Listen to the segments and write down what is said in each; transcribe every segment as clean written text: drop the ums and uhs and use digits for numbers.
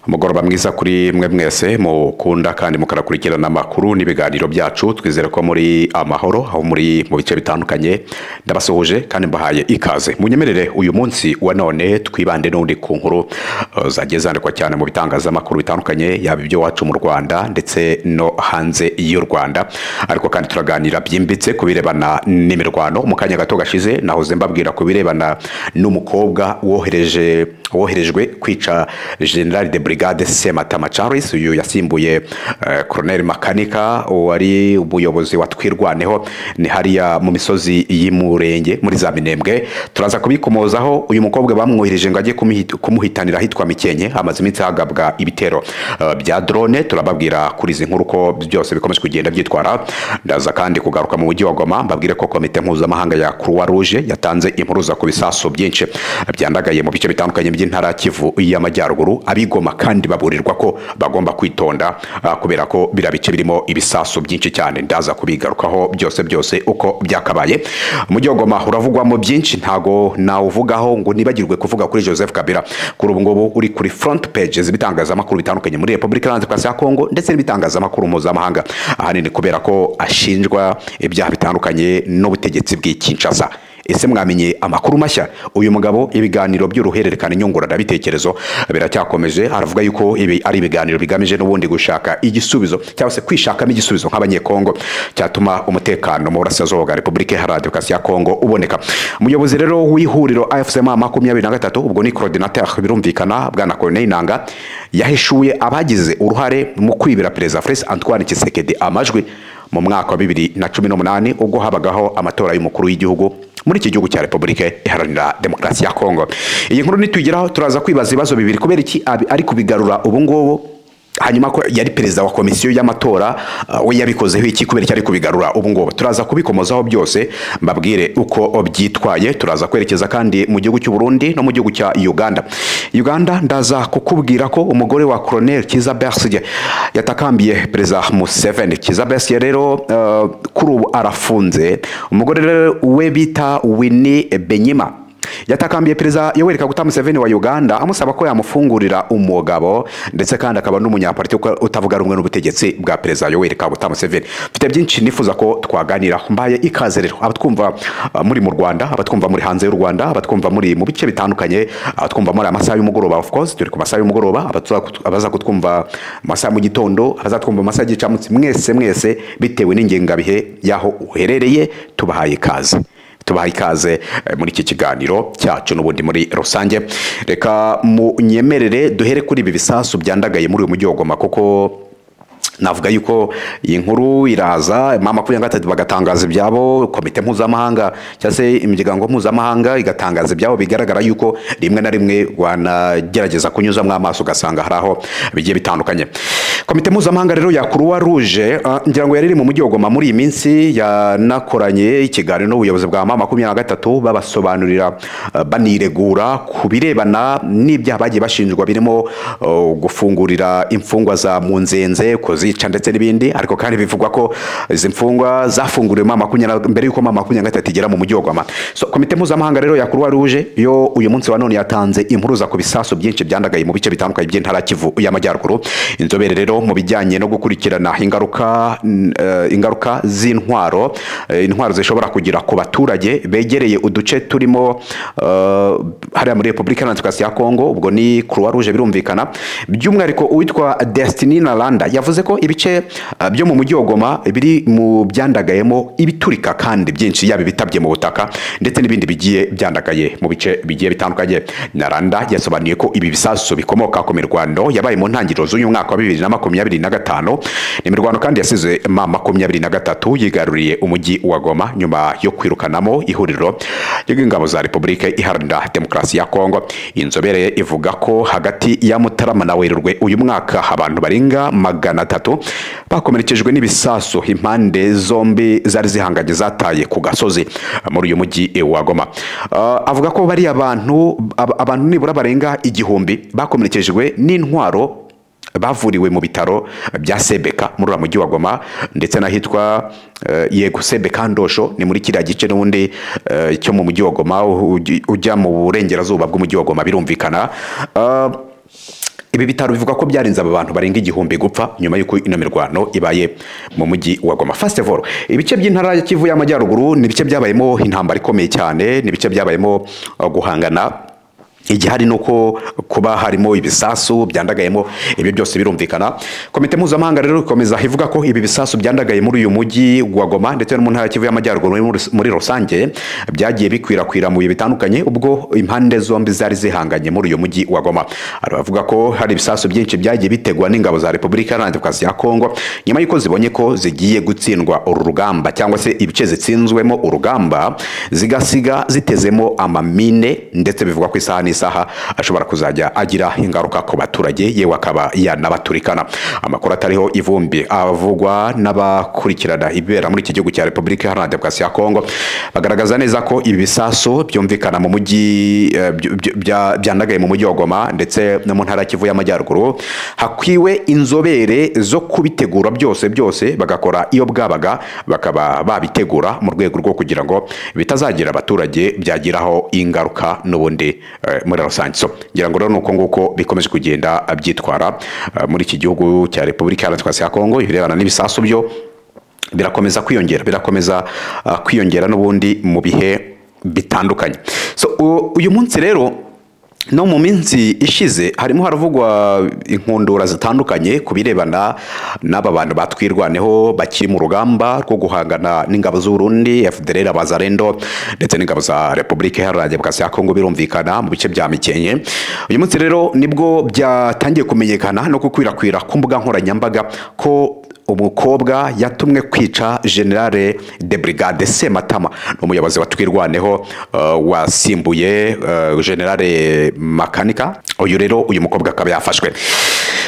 Umugoroba mwiza kuri mwe mwese mukunda kandi mukarakurikirana amakuru n'ibiganiro byacu. Twizere ko muri amahoro aho muri mu bice bitandukanye. Ndabasuhuje kandi mbahaye ikaze. Munyemerere uyu munsi wa none twibande n'undi ku nkuru zagiye zandikwa cyane mu bitangazamakuru bitandukanye, yaba ibyo wacu mu Rwanda ndetse no hanze y'u Rwanda. Ariko kandi turaganira byimbitse kubirebana n'imirwano. Mu kanya gato gashize nahoze mbabwira kubirebana n'umukobwa woherejwe kwica General de Brigade Sematama Charles, uyu yasimbuye Colonel Makanika wari umuyobozi wa Twirwaneho ni hariya mu misozi y'Imurenge muri za Minembwe. Turaza kubikomozaho uyu mukobwa bamwohereje ngo ajye kumuhitanira hitwa Mikenke, amaze iminsi hagabwa ibitero bya drone. Turababwira kuri izi nkuru ko byose bikomeje kugenda byitwara. Ndaza kandi kugaruka mu mujyi wa Goma mbabwire ko komite mpuzamahanga ya Croix Rouge yatanze impuruza ku bisasu byinshi byandagaye mu bice bitandukanye by'intara Kivu y'Amajyaruguru. Abigoma kandi baburirwa ko bagomba kwitonda kubera ko birabice birimo ibisasu byinshi cyane. Ndaza kubigarukaho byose uko byakabaye. Umujyi wa Goma uravugwamo byinshi, ntago nawuvugaho ngo nibagirwe kuvuga kuri Joseph Kabila. Kuri ubu ngubu uri kuri front pages bitangazamakuru bitandukanye muri Republika Iharanira Demokarasi ya Kongo ndetse n'ibitangazamakuru mpuzamahanga, ahanini kubera ko ashinjwa ibyaha bitandukanye n'ubutegetsi bw'i Kinshasa. Ese mwamenye amakuru mashya? Uyu mugabo ibiganiro by'uruhererekane nyungurana bitekerezo biracyakomeje. Aravuga yuko ibi ari ibiganiro bigamije n'ubundi gushaka igisubizo cyangwa se kwishakamo igisubizo nk'abanyekongo cyatuma umutekano mu burasirazuba bwa Republika Iharanira Demokarasi ya Kongo uboneka. Umuyobozi rero w'ihuriro AFCM 23 ubwo ni coordinateur birumvikana bwana Corneille Nangaa yahishuye abagize uruhare mu kwibira Perezida Felix Antoine Tshisekedi amajwi mu mwaka wa 2018 ubwo habagaho amatora y'umukuru w'igihugu muri iki gihugu cya Republika Iharanira Demokarasi ya Kongo. Iyi nkuru nitugeraho turaza kwibaza ibibazo bibiri: kubera iki ari kubigarura ubu ngubu, hanyuma ko yari perezida wa komisiyo y'amatora we yabikozeho iki, kubera cyari kubigarura ubu ngubu. Turaza kubikomozaho byose mbabwire uko byitwaye. Turaza kwerekeza kandi mu gihugu cy'u Burundi no mu gihugu cya Uganda. Ndaza kukubwira ko umugore wa Colonel Kizza Besigye yatakambiye perezida Museveni. Kizza Besigye rero kuri ubu arafunze. Umugore we bita Winnie Benyima yatakambiye perezida Yoweri Kaguta Museveni wa Uganda amusaba ko yamufungurira umugabo ndetse kandi akaba n'umunyapolitiki utavuga rumwe n'ubutegetsi bwa perezida Yoweri Kaguta Museveni. Mfite byinshi nifuza ko twaganira. Mbaye ikaze rero abatwumva muri mu Rwanda, abatwumva muri hanze y'u Rwanda, abatwumva muri mu bice bitandukanye, abatwumva muri amasaha y'umugoroba, of course turi ku masaha y'umugoroba, abaza kutwumva amasaha mu gitondo, abazatwumva amasaha y'icamutsi, mwese bitewe n'ingengabihe yaho uherereye tubahaye ikaze. Tubaha ikaze muri iki kiganiro cyacu n'ubundi muri rusange. Reka munyemerere duhere kuri ibi bisasu byandagaye muri uyu mujyi wa Goma, kuko navuga yuko iyi nkuru iraza mama 23 bagatangaza ibyabo, komite mpuzamahanga cyangwa se imiryango mpuzamahanga igatangaza ibyabo. Bigaragara yuko rimwe na rimwe wanagerageza kunyuzamo amaso ugasanga haraho bigiye bitandukanye. Komite mpuzamahanga rero ya Croix Rouge ngira ngo yari mu mujyi wa Goma muri iyi minsi, yanakoranye ikiganiro n'ubuyobozi bwa mama 23 babasobanurira baniregura kubirebana n'ibyaha bagiye bashinjwa birimo gufungurira imfungwa za Munzenze, zica ndetse n'ibindi. Ariko kandi bivugwa ko izi mfungwa zafunguriwe mama 20 mbere yuko mama 23 igera mu mujyi wa Goma. So komite mpuzamahanga rero ya Croix Rouge yo uyu munsi wa none yatanze impuruza ku bisasu byinshi byandagaye mu bice bitandukanye by'intara Kivu y'Amajyaruguru. Inzobere rero mu bijyanye no gukurikirana ingaruka z'intwaro zishobora kugira ku baturage begereye uduce turimo hariya muri Republika Iharanira Demokarasi ya Kongo, ubwo ni Croix Rouge birumvikana. By'umwihariko uwitwa Destiny Nalanda yavuze ko ibice byo mu mujyi wa Goma biri mu byandagayemo ibiturika kandi byinshi, yaba bitabye mu butaka ndetse n'ibindi bigiye byandagaye mu bice bigiye bitandukanye. Nalanda yasobanuye ko ibi bisasu bikomoka ku mirwano yabaye mu ntangiriro z'uyu mwaka wa 2025. Ni mirwano kandi yasize mama 23 yigaruriye umujyi wa Goma nyuma yo kwirukanamo ihuriro ry'ingabo za Republika Iharanira Demokarasi ya Kongo. Inzobere ivuga ko hagati ya Mutarama na Werurwe uyu mwaka abantu barenga 300 bakomerekejwe n'ibisasu impande zombi zari zihanganye zataye ku gasozi muri uyu mujyi wa Goma. Avuga ko bari abantu nibura barenga 1000 bakomerekejwe n'intwaro bavuriwe mu bitaro bya Sebeka muri ura mujyi wa Goma ndetse nahitwa yego Sebeka Ndosho, ni muri kiriya gice n'ubundi cyo mu mujyi wa Goma ujya mu burengerazuba bw'umujyi wa Goma birumvikana. ibi bitaro bivuga ko byarinze aba bantu barenga igihumbi gupfa nyuma y'uko ino mirwano ibaye mu mujyi wa Goma. First of all, ibice by'intara ya Kivu y'Amajyaruguru ni ibice byabayemo intambara ikomeye cyane, ni ibice byabayemo guhangana. Igihari nuko kuba harimo ibisasu byandagayemo, ibi byose birumvikana. Komite mpuzamahanga rero ikomeza ivuga ko ibi bisasu byandagaye muri uyu mujyi wa Goma ndetse no mu ntara ya Kivu y'Amajyaruguru muri rusange byagiye bikwirakwira mu bihe bitandukanye, ubwo impande zombi zari zihanganye muri uyu mujyi wa Goma. Aravuga ko hari ibisasu byinshi byagiye bitegwa n'ingabo za Repubulika Iharanira Demokarasi ya Kongo nyuma y'uko zibonye ko zigiye gutsindwa urugamba cyangwa se ibice zitsinzwemo urugamba zigasiga zitezemo amamine, ndetse bivuga ko isaha isaha ashobora kuzajya agira ingaruka ku baturage yewe akaba yanabaturikana. Amakuru atariho ivumbi avugwa n'abakurikirana ibera muri iki gihugu cya Repubulika Iharanira Demokarasi ya Kongo bagaragaza neza ko ibi bisasu byumvikana mu mujyi byandagaye mu mujyi wa Goma ndetse no mu ntara ya Kivu y'Amajyaruguru. Hakwiwe inzobere zo kubitegura byose bagakora iyo bwabaga bakaba babitegura mu rwego rwo kugira ngo bitazagira abaturage byagiraho ingaruka n'ubundi muri rusange. So ngira ngo rero nuko nguko bikomeje kugenda byitwara muri iki gihugu cya Repubulika Iharanira Demokarasi ya Kongo. Ibirebana n'ibisasu byo birakomeza kwiyongera n'ubundi mu bihe bitandukanye. So uyu munsi rero no mu minsi ishize harimo haravugwa inkundura zitandukanye kubirebana n'aba bantu batwirwaneho bakiri mu rugamba rwo guhangana n'ingabo z'u Burundi FDLR Abazarendo ndetse n'ingabo za Repubulika Iharanira Demokarasi ya Kongo, birumvikana mu bice bya Mikenke. Uyu munsi rero nibwo byatangiye kumenyekana no gukwirakwira ku mbuga nkoranyambaga ko umukobwa yatumwe kwica Generale de Brigade Sematama, n'umuyobozi watwirwaneho wasimbuye Generale Makanika. Uyu mukobwa akaba yafashwe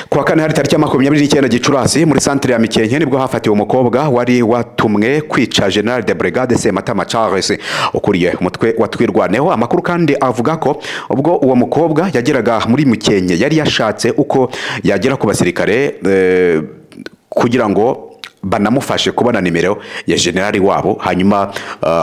kuwa kane hari tariki ya 29 Gicurasi muri centre ya Mikenke, nibwo hafatiwe umukobwa wari watumwe kwica Generale de Brigade Sematama Charles ukuriye umutwe watwirwaneho. Amakuru kandi avuga ko ubwo uwo mukobwa yageraga muri Mikenke yari yashatse uko yagera ku basirikare kugira ngo banamufashe kubona nimero ya generali wabo, hanyuma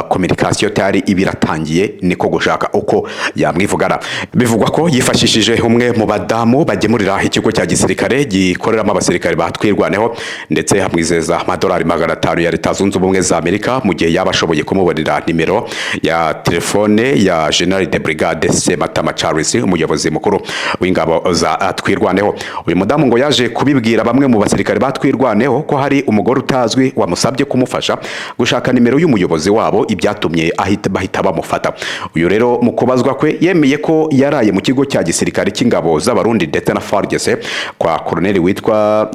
communication tari ibiratangiye niko gushaka uko yamwivugana. Bivugwa ko yifashishije umwe mu badamu bagemurira ikigo cya gisirikare gikoreramo abasirikare batwirwaneho, ndetse hamwizeza amadolari 500 ya Leta Zunze Ubumwe za Amerika mu gihe yabashoboye kumubonera nimero ya telefone ya General de Brigade Sematama Charles, umuyobozi mukuru w'ingabo za twirwaneho. Uyu mudamu ngo yaje kubibwira bamwe mu basirikare batwirwaneho ko hari umugore utazwi wamusabye kumufasha gushaka nimero y'umuyobozi wabo, ibyatumye bahita bamufata. Uyu rero mu kubazwa kwe yemeye ko yaraye mu kigo cya gisirikare cy'ingabo z'Abarundi ndetse na FARDC kwa Colonel witwa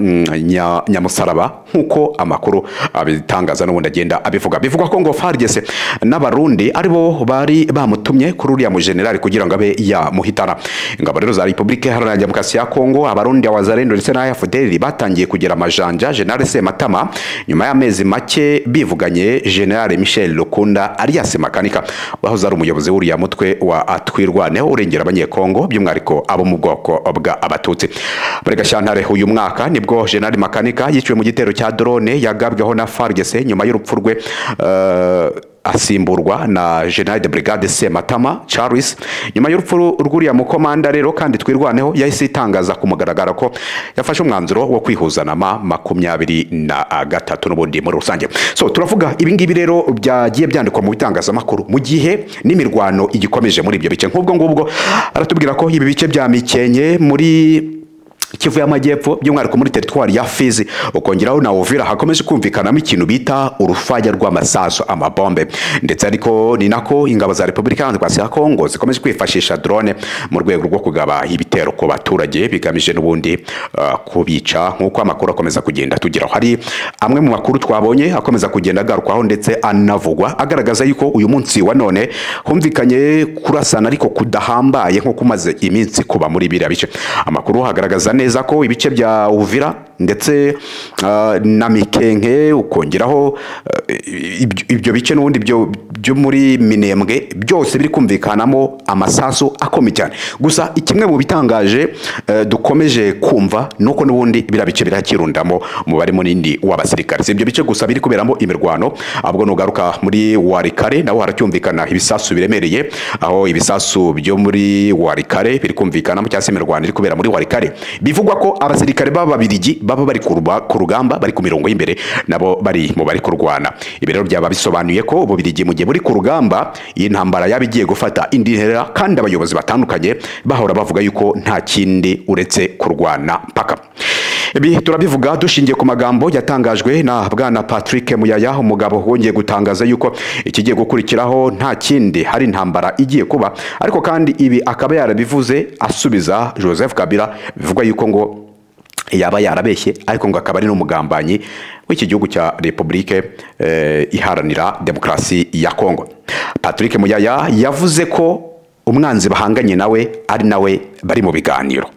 Nyamusaraba, nkuko amakuru abitangaza n'ubundi agenda abivuga. Bivugwa ko ngo FARDC n'Abarundi aribo bari bamutumye kuri uriya mu general kugira ngo abe yamuhitana. Ingabo rero za Repubulika Iharanira Demokarasi ya Kongo, Abarundi, Abazarendo ndetse na FDLR batangiye kugira amajanja General Sematama nyuma y'amezi make bivuganye General Michel Lukunda alias Makanika wahoze ari umuyobozi w'uriya mutwe wa atwirwaneho urengera abanyekongo by'umwariko abo mu bwoko bwa Abatutsi. Muri Gashyantare uyu mwaka nibwo General Makanika yiciwe mu gitero cya drone yagabweho na FARDC nyuma y'urupfu rwe asimburwa na General de Brigade Sematama Charles. Nyuma y'urupfu rw'uriya mukomanda rero kandi twirwaneho yahise itangaza ku mugaragaro ko yafashe umwanzuro wo kwihuza na 23 n'ubundi muri rusange. So turavuga ibi ngibi rero byagiye byandikwa mu bitangazamakuru mu gihe n'imirwano igikomeje muri ibyo bice. Nk'ubwo ngubwo aratubwira ko ibi bice bya Mikenke muri Kivu y'Amajyepfo by'umwariko muri territoire ya Fizi ukongeraho na Uvira hakomeje kumvikanamo ikintu bita urufaya rw'amasaso amabombe, ndetse ariko ni nako ingabo za Repubulika Iharanira Demokarasi ya Kongo zikomeje kwifashisha drone mu rwego rwo kugaba ibitero ku baturage bigamije n'ubundi kubica, nkuko amakuru akomeza kugenda tugeraho. Hari amwe mu makuru twabonye akomeza kugenda agarukwaho ndetse anavugwa agaragaza yuko uyu munsi wa none humvikanye kurasana ariko kudahambaye nko kumaze iminsi kuba muri biriya bice. Amakuru hagaragaza neza ko ibice bya Uvira ndetse na Mikenke ukongeraho ibyo bice n'ubundi byo muri Minembwe byose biri kumvikanamo amasasu akomeye cyane. Gusa ikimwe mu bitangaje dukomeje kumva nuko n'ubundi birabice birakirundamo umubare munini w'abasirikare. Ibyo bice gusa biri kuberamo imirwano, abwo nugaruka muri Warikare naho haracyumvikana ibisasu biremereye, aho ibisasu byo muri Warikare biri kumvikana mu cyase imirwano iri kubera muri Warikare. Bivugwa ko abasirikare b'Ababiligi baba bari ku rugamba, bari ku mirongo y'imbere, nabo bari mu bari kurwana. Ibi rero byaba bisobanuye ko Ububirigi mu gihe buri ku rugamba iyi ntambara yabigiye gufata indi ntera, kandi abayobozi batandukanye bahora bavuga yuko nta kindi uretse kurwana mpaka. Ibi turabivuga dushingiye ku magambo yatangajwe na Bwana Patrick Muyaya, umugabo wongeye gutangaza yuko ikigiye gukurikiraho nta kindi hari intambara igiye kuba, ariko kandi ibi akaba yarabivuze asubiza Joseph Kabila bivugwa yuko ngo yaba yarabeshye, ariko ngo akaba ari n'umugambanyi w'iki gihugu cya Republique iharanira Demokarasi ya Kongo. Patrick Muyaya yavuze ko umwanzi bahanganye nawe ari nawe bari mu biganiro.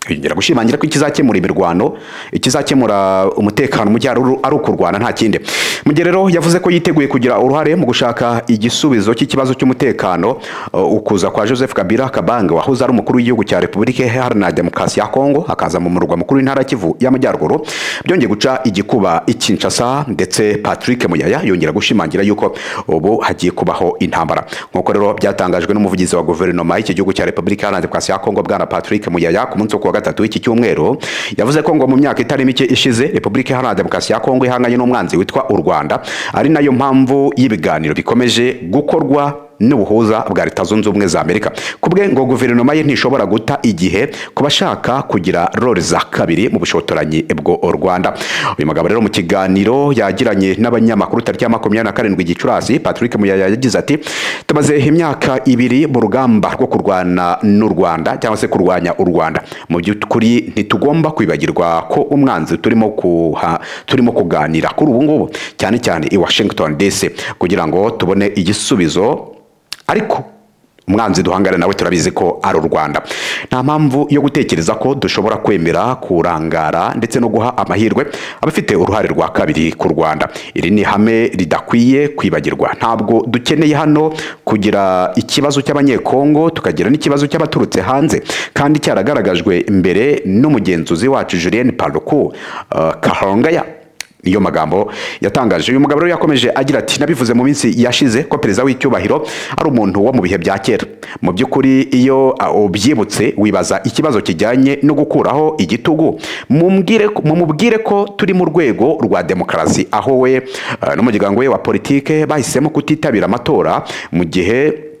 Yongera gushimangira ko ikizakemura imirwano, ikizakemura umutekano mu gihe ari ukurwana nta kindi. Mu gihe rero yavuze ko yiteguye kugira uruhare mu gushaka igisubizo cy'ikibazo cy'umutekano, ukuza kwa Joseph Kabila Kabange wahoze ari umukuru w'igihugu cya Republique Iharanira Demokarasi ya Kongo akaza mu murwa mukuru w'intara Kivu y'Amajyaruguru byongeye guca igikuba i Kinshasa, ndetse Patrick Muyaya yongera gushimangira yuko ubu hagiye kubaho intambara. Nk'uko rero byatangajwe n'umuvugizi wa guverinoma y'iki gihugu cya Republique Iharanira Demokarasi ya Kongo Bwana Patrick Muyaya ku munsi wa gatatu w'iki cyumweru, yavuze ko ngo mu myaka itari mike ishize Republique Iharanira Demokarasi ya Kongo ihanganye n'umwanzi witwa u Rwanda, ari nayo mpamvu y'ibiganiro bikomeje gukorwa n'ubuhuza bwa Leta Zunze Ubumwe za Amerika. Kubwe ngo guverinoma ye ntishobora guta igihe kubashaka kugira role za kabiri mu bushotoranyi bwo Rwanda. Uyu mugabo rero mu kiganiro yagiranye n'abanyamakuru tariki ya 27 Gicurasi, Patrick Muyaya yagize ati tumaze imyaka 2 mu rugamba rwo kurwana n'u Rwanda cyangwa se kurwanya u Rwanda. Mu by'ukuri ntitugomba kwibagirwa ko umwanzi turimo kuganira kuri ubu ngubu cyane cyane i Washington DC kugira ngo tubone igisubizo, ariko umwanzi duhangana nawe turabizi ko ari u Rwanda. Nta mpamvu yo gutekereza ko dushobora kwemera kurangara ndetse no guha amahirwe abafite uruhare rwa kabiri ku Rwanda. Iri ni hame ridakwiye kwibagirwa. Ntabwo dukeneye hano kugira ikibazo cy'abanyekongo tukagira n'ikibazo cy'abaturutse hanze, kandi cyaragaragajwe imbere n'umugenzuzi wacu Julien Paluku Kahongaya. Iyo magambo yatangaje. Uyu mugabo rero yakomeje agira ati nabivuze mu minsi yashize ko perezida w'icyubahiro ari umuntu wo mu bihe bya kera. Mu by'ukuri iyo ubyibutse wibaza ikibazo kijyanye no gukuraho igitugu. Mumubwire ko turi mu rwego rwa demokarasi, aho we n'umuryango we wa politike bahisemo kutitabira amatora mu gihe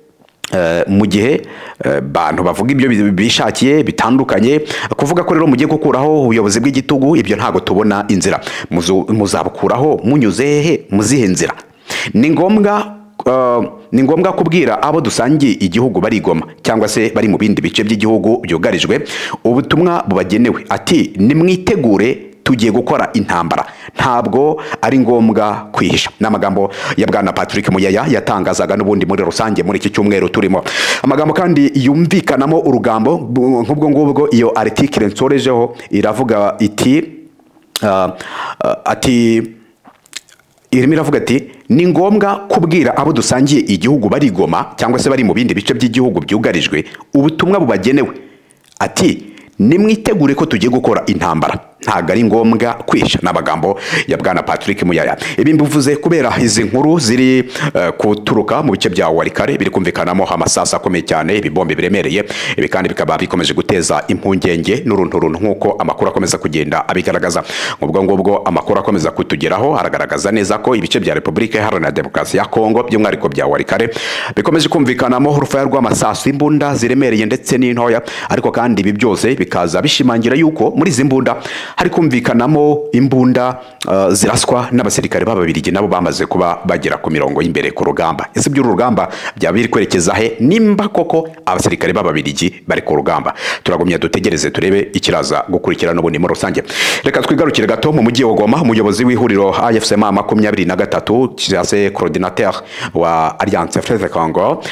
bantu bavuga ibyo bishakiye bitandukanye, kuvuga ko rero mugiye gukuraho ubuyobozi bw'igitugu, ibyo ntago tubona inzira. Muzabukuraho munyuze hehe, muzihe nzira? Ni ngombwa kubwira abo dusangiye igihugu bari Goma cyangwa se bari mu bindi bice by'igihugu byugarijwe ubutumwa bubagenewe ati nimwitegure tugiye gukora intambara, ntabwo ari ngombwa kwihisha. N'amagambo ya Bwana Patrick Muyaya yatangazaga n'ubundi muri rusange muri iki cyumweru turimo. Amagambo kandi yumvikanamo urugambo nk'ubwo ngubwo iyo article nsorejeho iravuga irimo iravuga ati ni ngombwa kubwira abo dusangiye igihugu bari Goma cyangwa se bari mu bindi bice by'igihugu byugarijwe ubutumwa bubagenewe ati nimwitegure ko tugiye gukora intambara, ntago ari ngombwa kwisha. N'amagambo ya Bwana Patrick Muyaya. Ibi mbivuze kubera izi nkuru ziri kuturuka mu bice bya Warikare biri kumvikanamo amasasa akomeye cyane, ibibombe biremereye. Ibi kandi bikaba bikomeje guteza impungenge n'urunturuntu nk'uko amakuru akomeza kugenda abigaragaza. Ubwo ngubwo amakuru akomeza kutugeraho aragaragaza neza ko ibice bya Republique Iharanira Demokarasi ya Kongo by'umwihariko bya Warikare bikomeje kumvikanamo urufaya rw'amasasu, imbunda ziremereye ndetse n'intoya, ariko kandi ibi byose bikaza bishimangira yuko muri izi mbunda hari kumvikanamo imbunda ziraswa n'abasirikare b'Ababiligi nabo bamaze kuba bagera ku mirongo y'imbere ku rugamba. Ese by'uru rugamba byaba biri kwerekeza he nimba koko abasirikare b'Ababiligi bari ku rugamba? Turagumya dutegereze turebe ikiraza gukurikirana ubundi muri rusange. Reka twigarukire gato mu mujyi wa Goma. Umuyobozi w'ihuriro AFC M23 cyase coordinateur wa Alliance Fleuve Congo,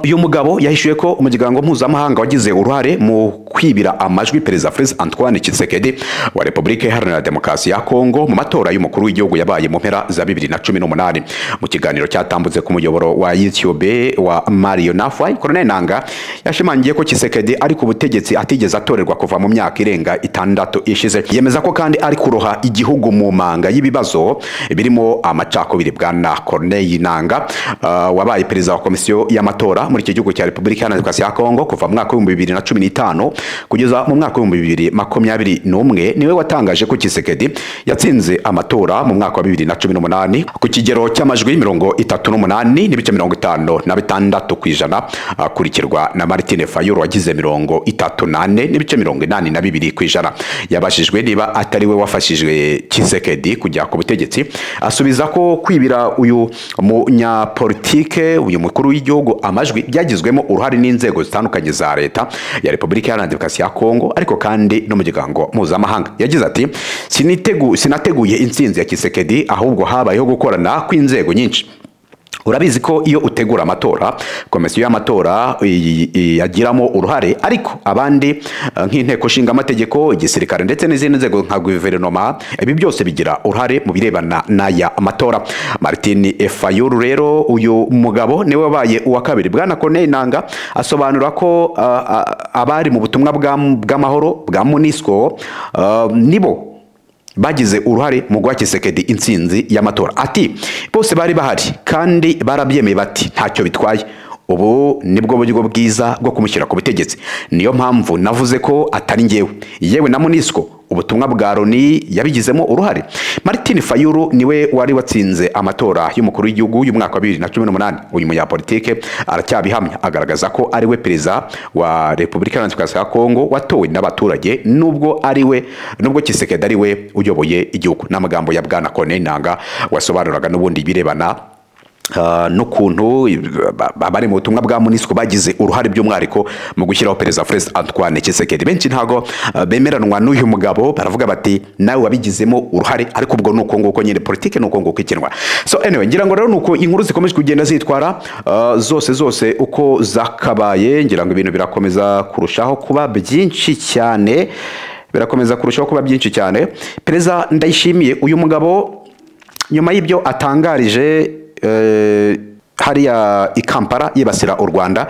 uyu mugabo yahishuye ko umuryango mpuzamahanga wagize uruhare mu kwibira amajwi Perezida Felix Antoine Tshisekedi wa Repubulika Iharanira Demokarasi ya Kongo mu matora y'umukuru w'igihugu yabaye mu mpera za 2018. Mu kiganiro cyatambutse ku muyoboro wa YouTube wa Mario Nafway, Colonel Nanga yashimangiye ko Tshisekedi ari ku butegetsi atigeze atorerwa kuva mu myaka irenga 6 ishize. Yemeza ko kandi ari kuroha igihugu mu manga y'ibibazo birimo amacakubiri. Bwana Colonel Nanga wabaye perezida wa komisiyo y'amatora muri iki gihugu cya Repubulika Iharanira Demokarasi ya Kongo kuva mu mwaka wa 2015 kugeza mu mwaka wa 2021, niwe watangaje ko Tshisekedi yatsinze amatora mu mwaka wa 2018 ku kigero cy'amajwi 38.56%, akurikirwa na Martin Fayulu wagize 38.82%. Yabashijwe niba atari we wafashijwe Tshisekedi kujya ku butegetsi, asubiza ko kwibira uyu munyapolitike uyu mukuru w'igihugu amajwi byagizwemo uruhare n'inzego zitandukanye za leta ya Repubulika Iharanira Demokarasi ya Kongo, ariko kandi no mu muryango mpuzamahanga. Yagize ati sinateguye intsinzi ya Tshisekedi, ahubwo habayeho gukorana kw'inzego nyinshi. Urabizi ko iyo utegura amatora komisiyo y'amatora yagiramo uruhare, ariko abandi nk'inteko nshinga amategeko, igisirikare ndetse n'izindi nzego nka guverinoma, ibi byose bigira uruhare mu birebana n'aya amatora. Martin Fayulu rero uyu mugabo niwe wabaye uwa kabiri. Bwana Colonel Nanga asobanura ko abari mu butumwa bw'amahoro bwa MONUSCO nibo bagize uruhare mu guha Tshisekedi intsinzi y'amatora. Ati bose bari bahari kandi barabyemeye bati ntacyo bitwaye. Ubu nibwo buryo bwiza bwo kumushyira ku butegetsi. Niyo mpamvu navuze ko atari ngewe, yewe na MONUSCO ubutumwa bwa Loni yabigizemo uruhare. Martin Fayulu niwe wari watsinze amatora y'umukuru w'igihugu y'umwaka wa 2018. Uyu munyapolitike aracyabihamya, agaragaza ko ari we perezida wa Repubulika Iharanira Demokarasi ya Kongo watowe n'abaturage, nubwo Tshisekedi ari we uyoboye igihugu. N'amagambo ya Bwana Colonel Nanga wasobanuraga n'ubundi birebana n'ukuntu abari mu butumwa bwa MONUSCO bagize uruhare by'umwariko mu gushyiraho Perezida Felix Antoine Tshisekedi. Benshi ntago bemeranwa n'uyu mugabo, baravuga bati nawe wabigizemo uruhare, ariko ubwo nuko nguko nyine politike nuko nguko ikinwa. So anyway, ngira ngo rero nuko inkuru zikomeje kugenda zitwara zose uko zakabaye. Ngira ngo ibintu birakomeza kurushaho kuba byinshi cyane, Perezida Ndayishimiye uyu mugabo nyuma y'ibyo atangarije hariya i Kampala yibasira u Rwanda,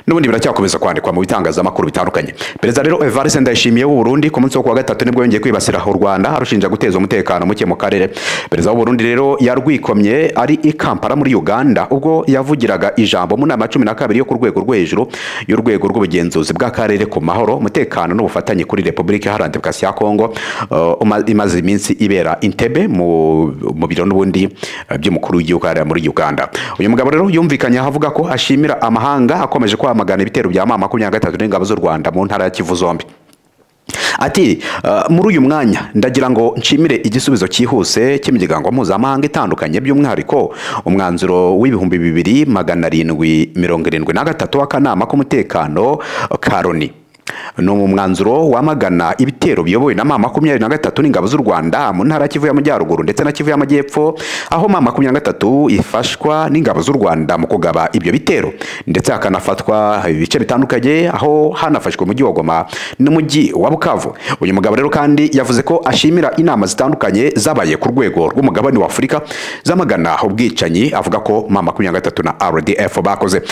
n'ubundi biracyakomeza kwandikwa mu bitangazamakuru bitandukanye. Perezida rero Evariste Ndayishimiye w'u Burundi ku munsi wo kuwa gatatu nibwo yongeye kwibasira u Rwanda, arushinja guteza umutekano muke mu karere. Perezida w'u Burundi rero yarwikomye ari i Kampala muri Uganda ubwo yavugiraga ijambo mu nama 12 yo ku rwego rwo hejuru y'urwego rw'ubugenzuzi bw'akarere ku mahoro, umutekano n'ubufatanye kuri Repubulika Iharanira Demokarasi ya Kongo, imaze iminsi ibera Entebbe mu biro n'ubundi by'umukuru w'igihugu muri Uganda. Uyu mugabo rero yumvikanye avuga ko ashimira amahanga akomeje kwamagana ibitero bya M23 n'ingabo z'u Rwanda mu ntara ya Kivu zombi. Ati muri uyu mwanya ndagira ngo nshimire igisubizo cyihuse cy'imiryango mpuzamahanga itandukanye, by'umwihariko umwanzuro w'ibihumbi 2773 w'akanama k'umutekano ka Loni. No mu mwanzuro wamagana ibitero biyobowe na M23 n'ingabo z'u Rwanda mu ntara Kivu y'Amajyaruguru ndetse na Kivu y'Amajyepfo, aho M23 ifashwa n'ingabo z'u Rwanda mu kugaba ibyo bitero, ndetse hakanafatwa ibice bitandukanye, aho hanafashwe umujyi wa Goma n'umujyi wa Bukavu. Uyu mugabo rero kandi yavuze ko ashimira inama zitandukanye zabaye ku rwego rw'umugabane wa Afurika zamagana ubwicanyi, avuga ko M23 na RDF bakoze.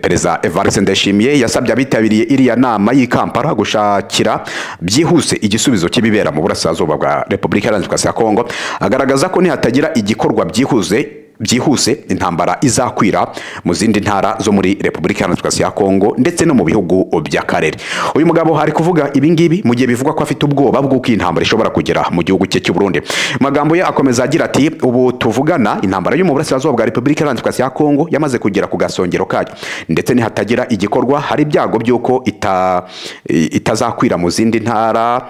Perezida Evariste Ndayishimiye yasabye abitabiriye iriya nama Kampala gushakira byihuse igisubizo cy'ibibera mu burasirazuba bwa Repubulika Iharanira Demokarasi ya Kongo, agaragaza ko nihatagira igikorwa byihuse byihuse intambara izakwira mu zindi ntara zo muri Repubulika Iharanira Demokarasi ya Kongo ndetse no mu bihugu by'akarere. Uyu mugabo hari kuvuga ibi ngibi mu gihe bivugwa ko afite ubwoba bw'uko intambara ishobora kugera mu gihugu cye cy'u Burundi. Magambo ye akomeza agira ati ubu tuvugana intambara yo mu burasirazuba bwa Repubulika Iharanira Demokarasi ya Kongo yamaze kugera ku gasongero kayo, ndetse nihatagira igikorwa hari ibyago by'uko itazakwira mu zindi ntara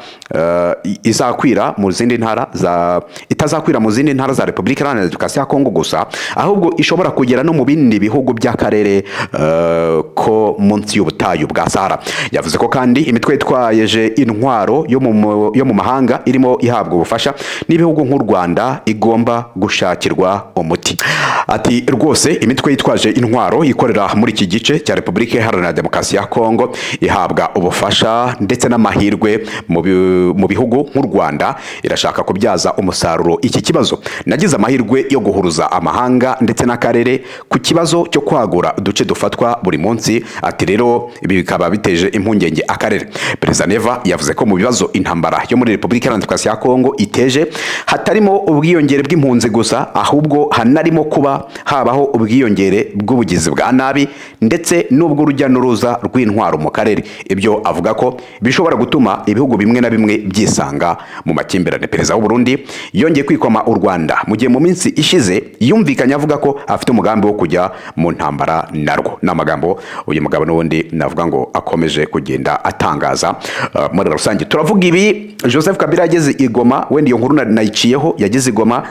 itazakwira mu zindi ntara za Repubulika Iharanira Demokarasi ya Kongo gusa, ahubwo ishobora kugera no mu bindi bihugu by'akarere ko munsi y'ubutayu bwa Sahara. Yavuze ko kandi imitwe itwayeje intwaro yo mu mahanga irimo ihabwa ubufasha n'ibihugu nk'u Rwanda igomba gushakirwa umuti. Ati rwose imitwe yitwaje intwaro ikorera muri iki gice cya Repubulika Iharanira Demokarasi ya Kongo ihabwa ubufasha ndetse n'amahirwe mu bihugu nk'u Rwanda irashaka kubyaza umusaruro iki kibazo. Nagize amahirwe yo guhuruza amahanga ndetse n'akarere ku kibazo cyo kwagura uduce dufatwa buri munsi. Ati rero ibi bikaba biteje impungenge akarere. Perezida Neva yavuze ko mu bibazo intambara yo muri Repubulika Iharanira Demokarasi ya Kongo iteje hatarimo ubwiyongere bw'impunzi gusa, ahubwo hanarimo kuba habaho ubwiyongere bw'ubugizi bwa nabi ndetse n'ubw'urujya n'uruza rw'intwaro mu karere. Ibyo avuga ko bishobora gutuma ibihugu bimwe na bimwe byisanga mu makimbirane. Perezida w'u Burundi yongeye kwikoma u Rwanda mu gihe mu minsi ishize yumvikanye avuga ko afite umugambi wo kujya mu ntambara narwo. N'amagambo uyu mugabo n'ubundi navuga ngo akomeje kugenda atangaza muri rusange. Turavuga ibi Joseph Kabila yageze i Goma, wenda iyo nkuru nayiciyeho, yageze i Goma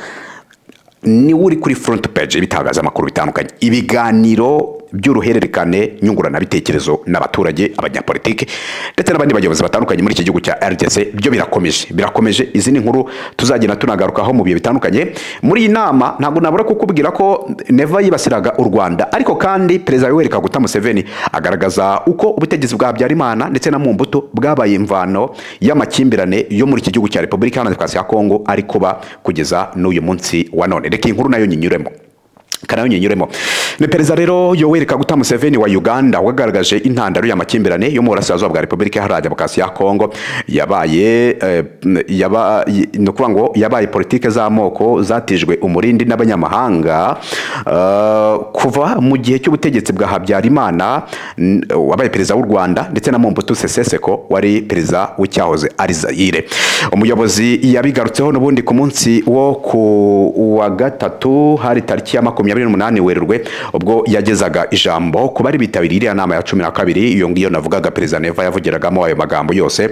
ni uri kuri front page ibitangazamakuru bitandukanye, ibiganiro by'uruhererekane nyunguranabitekerezo n'abaturage, abanyapolitike ndetse n'abandi bayobozi batandukanye muri iki gihugu cya RDC byo birakomeje. Izi ni nkuru tuzagenda tunagarukaho mu bihe bitandukanye. Muri iyi nama ntabwo nabura kukubwira ko Neva yibasiraga u Rwanda, ariko kandi Perezida Yoweri Kaguta Museveni agaragaza uko ubutegetsi bwa Habyarimana ndetse na Mobutu bwabaye imvano y'amakimbirane yo muri iki gihugu cya Repubulika Iharanira Demokarasi ya Kongo ari kuba kugeza n'uyu munsi wa none. Reka inkuru nayo nyinyuremo. Ni Perezida rero Yoweri Kaguta Museveni wa Uganda wagaragaje intandaro y'amakimbirane yo mu burasirazuba bwa Repubulika Iharanira Demokarasi ya Kongo yabaye politike z'amoko zatijwe umurindi n'abanyamahanga kuva mu gihe cy'ubutegetsi bwa Habyarimana wabaye perezida w'u Rwanda ndetse na Mobutu Sese Seko wari perezida w'icyahoze ari Zaire. Umuyobozi yabigarutseho n'ubundi ku munsi wo ku wa gatatu hari tariki ya 28 Werurwe ubwo yagezaga ijambo ku bari bitabiriye nama ya 12. Iyo ngiyo navugaga Perezida Neva yavugiragamo ayo magambo yose.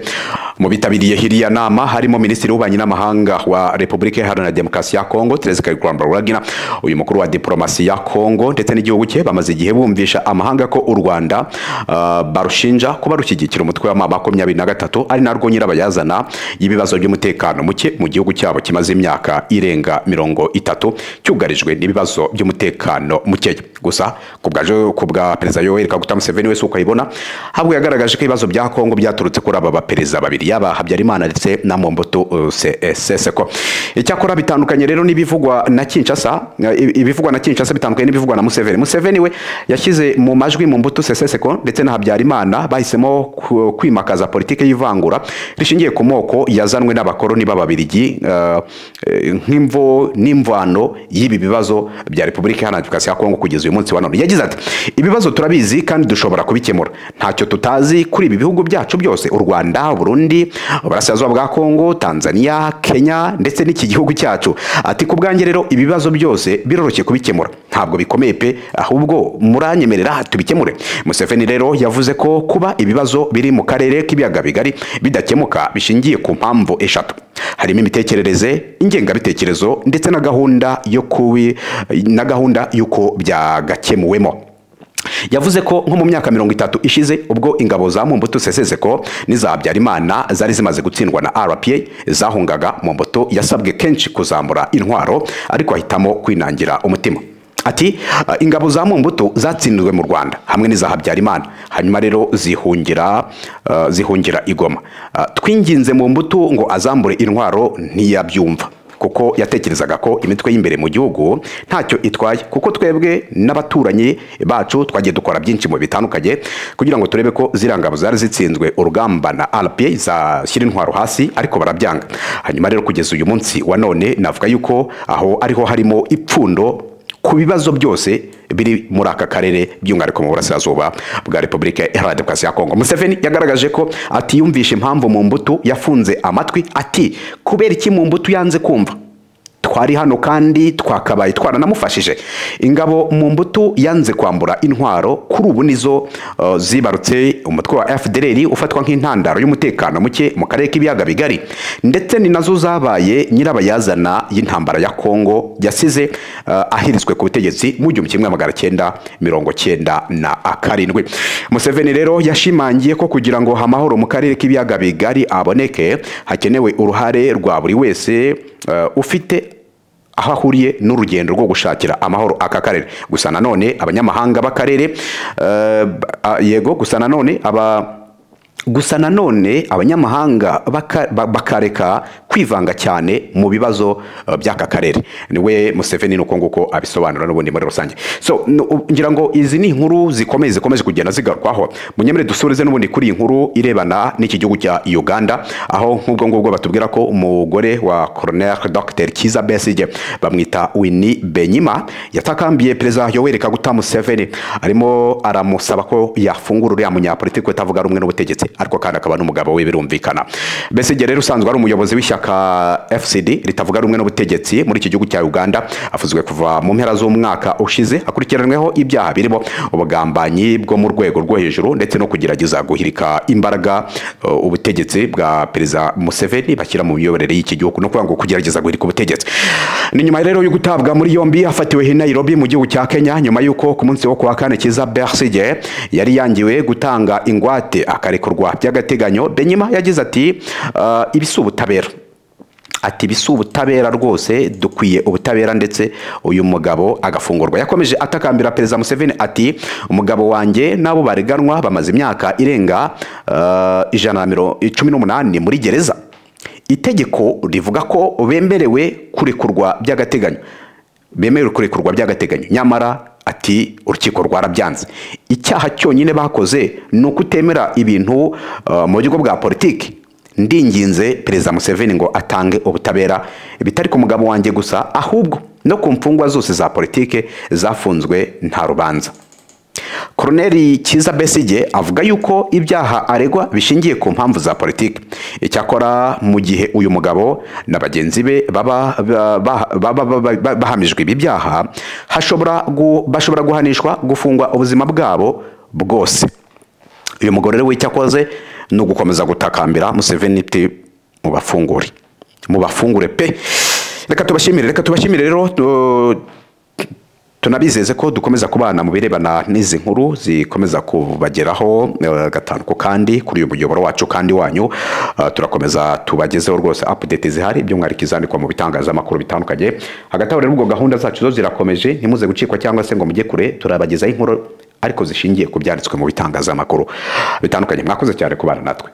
Mu bitabiriye hiriya nama harimo Minisitiri w'Ububanyi n'Amahanga wa Repubulika Iharanira Demokarasi ya Kongo Therese Kayikwamba, uyu mukuru wa diplomasi ya Kongo ndetse n'igihugu cye bamaze igihe bumvisha amahanga ko u Rwanda barushinja kuba rushyigikira umutwe wa M23 ari narwo nyirabayazana y'ibibazo by'umutekano muke mu gihugu cyabo kimaze imyaka irenga 30 cyugarijwe n'ibibazo by'umutekano muke. Gusa kubwa Perezida Yoweri Kaguta Museveni wese uko ayibona, habwo yagaragaje ko ibibazo bya Kongo byaturutse kuri aba baperezida babiri yaba Habyarimana ndetse na Mobutu Sese Seko. Icyakora bitandukanye rero n'ibivugwa na Kinshasa, bitandukanye n'ibivugwa na Museveni. Museveni we yashyize mu majwi Mobutu Sese Seko ndetse na Habyarimana bahisemo kwimakaza politike y'ivangura rishingiye ku moko yazanwe n'abakoloni b'Ababiligi nk'imvo n'imvano y'ibi bibazo bya Repubulika Iharanira Demokarasi ya Kongo kugeza uyu munsi wa none. Yagize ati ibibazo turabizi kandi dushobora kubikemura, ntacyo tutazi kuri ibi bihugu byacu byose, u Rwanda, Burundi, Uburasirazuba bwa Kongo, Tanzania, Kenya ndetse n'iki gihugu cyacu. Ati ku bwanjye rero ibibazo byose biroroshye kubikemura, ntabwo bikomeye pe, ahubwo muranyemerera tubikemure. Museveni rero yavuze ko kuba ibibazo biri mu karere k'ibiyaga bigari bidakemuka bishingiye ku mpamvu eshatu, harimo imitekerereze, ingengabitekerezo ndetse na gahunda y'uko byagakemuwemo. Yavuze ko nko mu myaka 30 ishize ubwo ingabo za Mobutu Sese Seko n'iza Habyarimana zari zimaze gutsindwa na RPA zahungaga, Mobutu yasabwe kenshi kuzamura intwaro ariko ahitamo kwinangira umutima. Ati ingabo za Mobutu zatsinzwe mu Rwanda hamwe n'iza Habyarimana, hanyuma rero zihungira i Goma. Twinginze Mobutu ngo azambure intwaro ntiyabyumva, kuko yatekerezaga ko imitwe y'imbere mu gihugu ntacyo itwaye, kuko twebwe n'abaturanyi bacu twagiye dukora byinshi mu bitandukanye kugira ngo turebe ko zirangabo zari zitsinzwe urugamba na RPA zashyira intwaro hasi, ariko barabyanga. Hanyuma rero kugeza uyu munsi wa none navuga yuko aho ariho harimo ipfundo ku bibazo byose biri muri aka karere by'umwihariko mu burasirazuba bwa Repubulika Iharanira Demokarasi ya Kongo. Museveni yagaragaje ko atiyumvisha impamvu Mobutu yafunze amatwi, ati kubera iki Mobutu yanze kumva, twari hano kandi twakabaye twaranamufashije. Ingabo Mobutu yanze kwambura intwaro kuri ubu nizo zibarutse umutwe wa FDLR ufatwa nk'intandaro y'umutekano muke mu karere k'ibiyaga bigari, ndetse ni nazo zabaye nyirabayazana y'intambara ya Kongo yasize ahirizwe ku butegetsi mu 1997. Museveni rero yashimangiye ko kugira ngo amahoro mu karere k'ibiyaga bigari aboneke hakenewe uruhare rwa buri wese ufite aho ahuriye n'urugendo rwo gushakira amahoro aka karere. Gusa nanone abanyamahanga b'akarere gusa nanone abanyamahanga bakareka kwivanga cyane mu bibazo by'aka karere. Niwe Museveni nuko nguko abisobanura n'ubundi muri rusange. So ngira ngo izi ni inkuru zikomeje kugenda zigarukwaho. Munyemere dusureze n'ubundi kuri inkuru irebana n'iki gihugu cya Uganda, aho nk'ubwo ngubwo batubwira ko umugore wa Colonel Dr. Kizza Besigye bamwita Winnie Benyima yatakambiye Perezida Yoweri Kaguta Museveni, arimo aramusaba ko yafungura uriya munyapolitiki utavuga rumwe n'ubutegetsi, ariko kandi akaba n'umugabo we birumvikana. Besigye rero usanzwe ari umuyobozi w'ishyaka FCD ritavuga rumwe n'ubutegetsi muri iki gihugu cya Uganda, afuzwe kuva mu mpera z'umwaka ushize akurikiranweho ibyaha birimo ubugambanyi bwo mu rwego rwo hejuru ndetse no kugerageza guhirika imbaraga ubutegetsi bwa Perezida Museveni bashyira mu miyoborere y'iki gihugu, no kuvuga ngo kugerageza guhirika ubutegetsi. Ni nyuma rero yo gutabwa muri yombi afatiwe i Nairobi mu gihugu cya Kenya, nyuma yuko ku munsi wo kuwa kane Kizza Besigye yari yangiwe gutanga ingwate akarekurwa by'agateganyo. Benyima yagize ati ibisubutabera, ati bisubutabera rwose, dukwiye ubutabera ndetse uyu mugabo agafungurwa. Yakomeje atakambira Perezida Museveni ati umugabo wanjye nabo bareganwa bamaze imyaka irenga 118 muri gereza. Itegeko rivuga ko bemerewe kurekurwa by'agateganyo, nyamara ati urukiko rwarabyanze. Icyaha cyonyine bakoze ni ukutemera ibintu mu buryo bwa politiki. Ndinginze Perezida Museveni ngo atange ubutabera, bitari ku mugabo wanjye gusa ahubwo no ku mfungwa zose za politiki zafunzwe nta rubanza. Colonel Kizza Besigye avuga yuko ibyaha aregwa bishingiye ku mpamvu za politiki. Icyakora mu gihe uyu mugabo na bagenzi be bahamijwe ibi byaha, bashobora guhanishwa gufungwa ubuzima bwabo bwose. Uyu mugore rero w'icyakoze no gukomeza gutakambira Museveni te mubafungure pe. Reka tubashimire rero tunabizeze ko dukomeza kubana mu birebana n'izi nkuru zikomeza kubageraho gatanu ko kandi kuri uyu muyoboro wacu kandi wanyu. Turakomeza tubagezeho rwose update zihari by'umwihariko izandikwa mu bitangazamakuru bitandukanye. Hagati aho rero ubwo gahunda zacu zo zirakomeje, ntimuze gucikwa cyangwa se ngo mujye kure. Turabagezaho inkuru ariko zishingiye ku byanditswe mu bitangazamakuru bitandukanye. Mwakoze cyane kubana natwe.